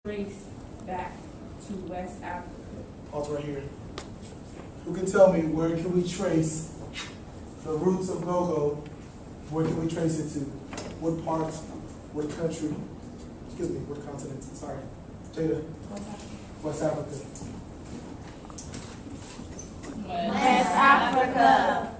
trace back to West Africa? Pause right here. Who can tell me where can we trace the roots of go-go? Where can we trace it to? What part? What country? Excuse me, what continent? Sorry. Jada. West Africa. West Africa,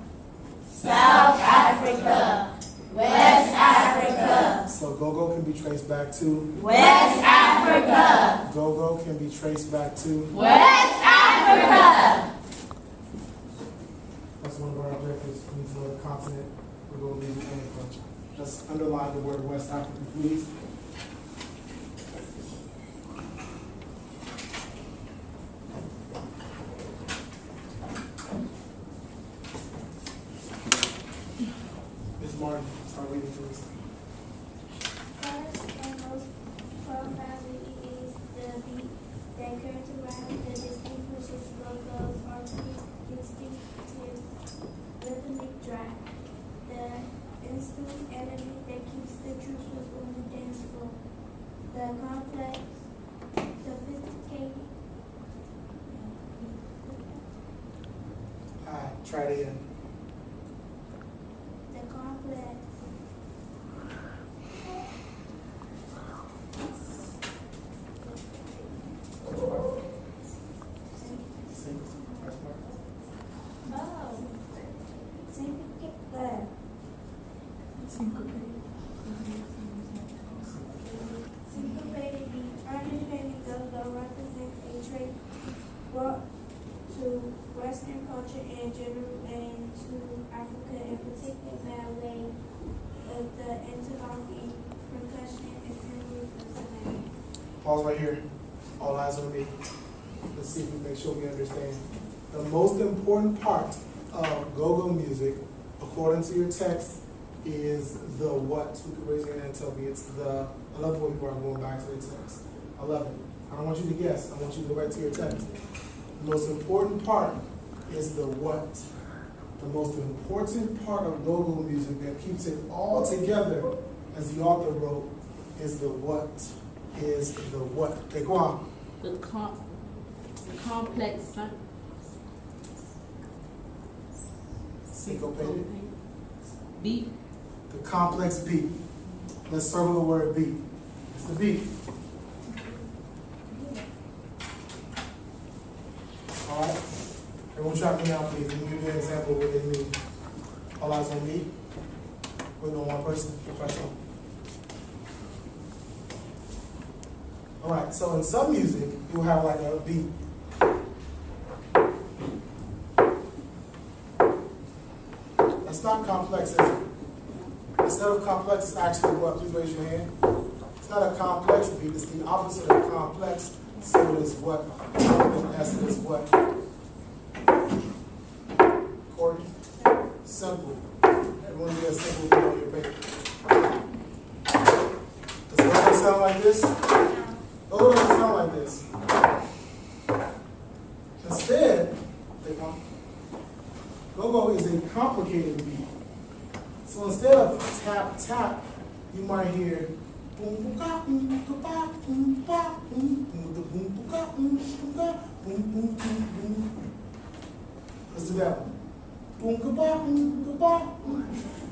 South Africa, West Africa. So go-go can be traced back to? West Africa. Go-go can be traced back to? West Africa. That's one of our objectives. We need to know the continent where go-go music came from. Just underline the word West Africa, please. Ms. Martin, start reading for us. First and most profoundly is the beat that characterizes the distinguishes go-go's distinctive rhythmic drive, the instant element that keeps the troopers on the dance floor, the complex, sophisticated. Hi, try it again. The complex, Sing. First part. syncopated beat, understanding go-go represents a trait brought to Western culture in general and to Africa in particular by way of the interlocking percussion and symbols of sound. Pause right here. All eyes on me. Let's see if we make sure we understand. The most important part of go-go music, according to your text, is the what. Who can raise your hand and tell me it's the, I love when people are going back to their text. I love it. I don't want you to guess. I want you to go back to your text. The most important part is the what. The most important part of go-go music that keeps it all together, as the author wrote, is the what. Is the what. Okay, go on. The complex Syncopated. beat. The complex beat. Let's circle the word beat. It's the beat. All right? Everyone track me out, please. Let me give you an example of what they mean. All eyes on me. Wait on one person. Professional. All right, so in some music, you'll have like a beat. That's not complex, is it? Instead of complex, it's actually what? Please raise your hand. It's not a complex beat, it's the opposite of complex. So it is what? In essence, is what? Corey? Simple. Everyone get a simple beat on your paper. Does it sound like this? Oh, it doesn't sound like this. Instead, go-go is a complicated beat. So instead of tap, tap, you might hear boom, boom, ka, boom, boom, ka, boom, ba, boom, boom, boom, boom, ka, boom, boom, ka, boom, boom, boom, boom. Let's do that one. Boom, ka, ba, boom, ka, ba, boom.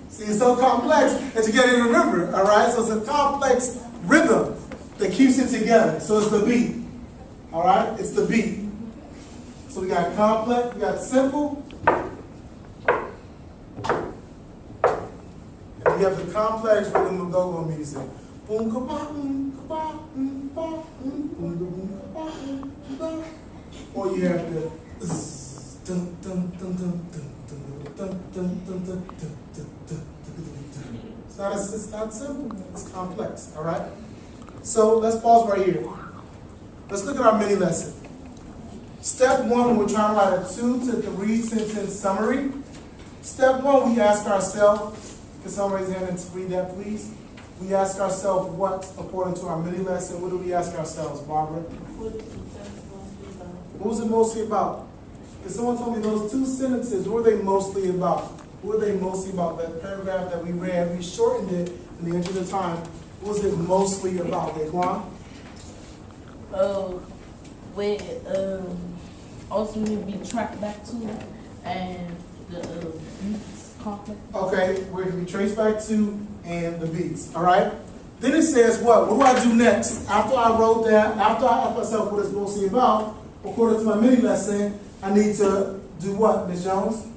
See, it's so complex that you can't even remember, all right? So it's a complex rhythm that keeps it together. So it's the beat, all right? It's the beat. So we got complex, we got simple, and we have the complex rhythm of go-go music. Boom, ka, ba, boom, ka, ba, boom, ba, boom, boom, boom, ka, ba, boom, ba. Or you have the zzz, dun, dun, dun, dun, dun, dun, dun, dun, dun, dun, dun, dun, dun. It's not simple, it's complex, all right? So let's pause right here. Let's look at our mini lesson. Step one, we're trying to write a 2 to 3 sentence summary. Step one, we ask ourselves, can someone raise their hand and read that, please? We ask ourselves what, according to our mini lesson, what do we ask ourselves, Barbara? What was it mostly about? If someone told me those 2 sentences, what were they mostly about? What were they mostly about? That paragraph that we read, we shortened it in the interest of time. What was it mostly about, Daquan? where ultimately be tracked back to, and the beats complex. Okay, where it can be traced back to and the beats. All right. Then it says what? What do I do next? After I wrote that, after I asked myself what it's mostly about, according to my mini lesson, I need to do what, Ms. Jones?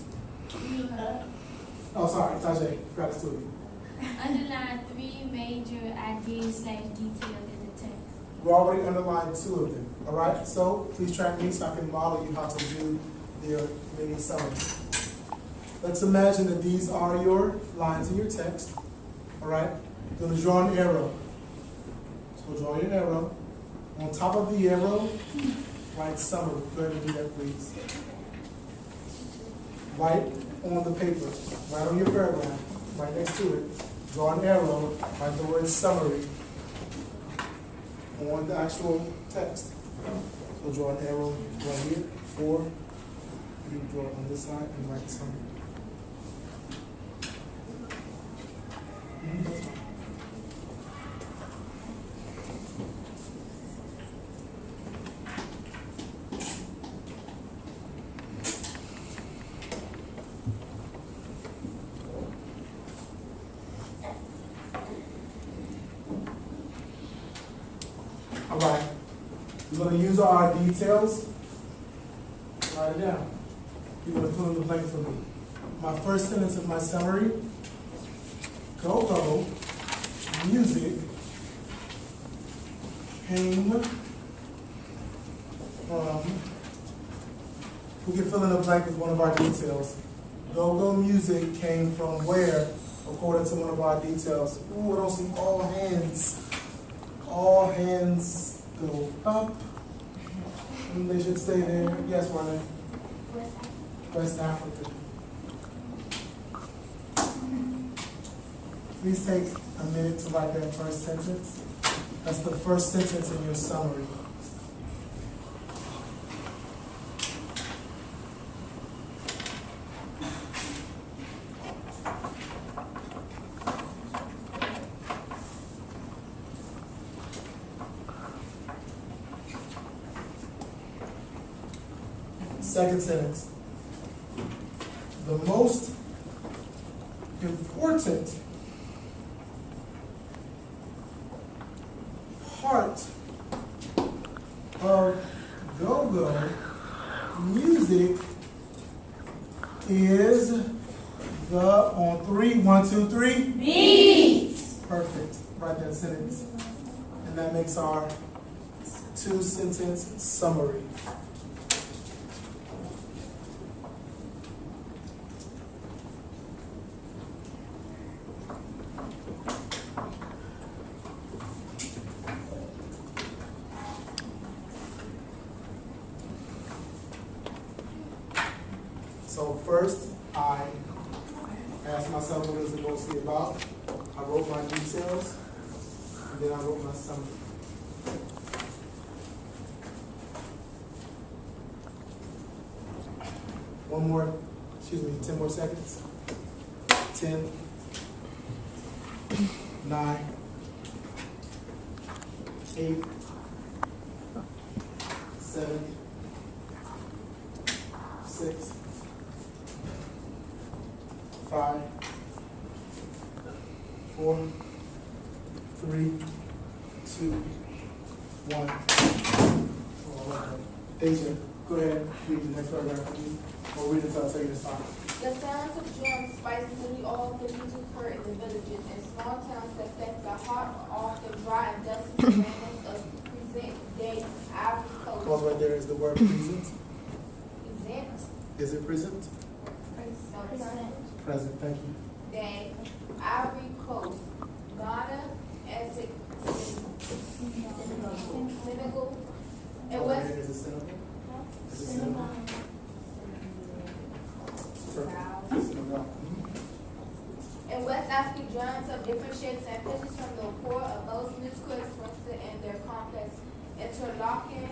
Oh, sorry, Tajay. Forgot to do it. Underline 3 major ideas/details in the text. We already underlined 2 of them. All right. So please track me so I can model you how to do your mini summary. Let's imagine that these are your lines in your text. All right. You're going to draw an arrow. So draw your arrow. On top of the arrow, write summary. Go ahead and do that, please. Write on the paper. Write on your paragraph. Right next to it. Draw an arrow. Write the word summary on the actual text. So draw an arrow right here. 4. You draw it on this side and write summary. That's fine. All right. We're going to use our details. Write it down. You're going to fill in the blank for me. My first sentence of my summary. Go-go music came from, we can fill in the blank with one of our details. Go-go music came from where, according to one of our details? Ooh, I don't see all hands. All hands go up. And they should stay there. Yes, Marlene? West Africa. Please take a minute to write that first sentence. That's the first sentence in your summary. Second sentence. The most important part of go-go music is the, on 3, 1, 2, 3. Beats. Perfect. Write that sentence. And that makes our 2-sentence summary. So first, I asked myself what is it mostly about. I wrote my details, and then I wrote my summary. One more, 10 more seconds. 10, 9, 8, 7, 6, 5, 4, 3, 2, 1. Deja, go ahead and read the next paragraph, please. Or read it until I tell you to stop. The sounds of drums spice nearly all the music heard in the villages and small towns that affect the heart are often dry and dusty surroundings of present-day Ivory Pause Coast. right there is the word present. Present Is it present? Present, thank you. day Ivory Coast, Ghana, Essex, Senegal, and Oh, West. is it Senegal? Is it Senegal? Senegal. In West Africa, drums of different shapes and pitches from the core of those musical expressed in their complex interlocking